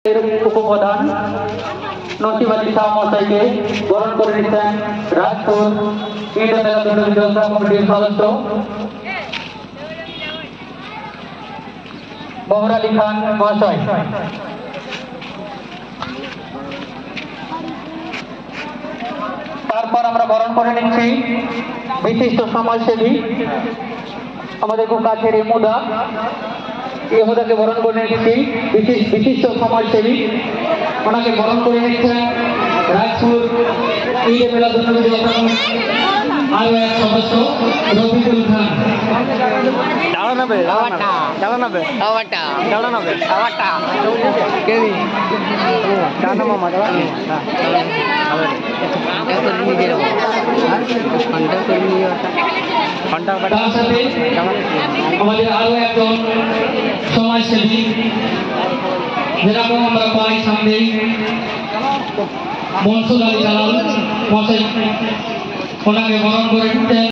উপপ্রধান নসিব আলী শাহ মহাশয়কে বরণ করে নিচ্ছেন রাজপুর ইন্টারন্যাশনাল কমিটির সদস্য বহর আলী খান মহাশয়। তারপর আমরা বরণ করে নিচ্ছি বিশিষ্ট সমাজসেবী আমাদের খুব কাছের এমুদাকে বরণ করে নিচ্ছি বিশিষ্ট সমাজসেবী, ওনাকে বরণ করে নিচ্ছেন রাজপুর ঈদে মিলাদুন্নবী আরো এক সদস্য রফিকুল খান। তার সাথে আমাদের আরো একজন সমাজসেবী যেরকম আমরা পাই সামনে মনসুর আলী জালাল মহাশয়, ওনাকে বরণ করে নিতেন।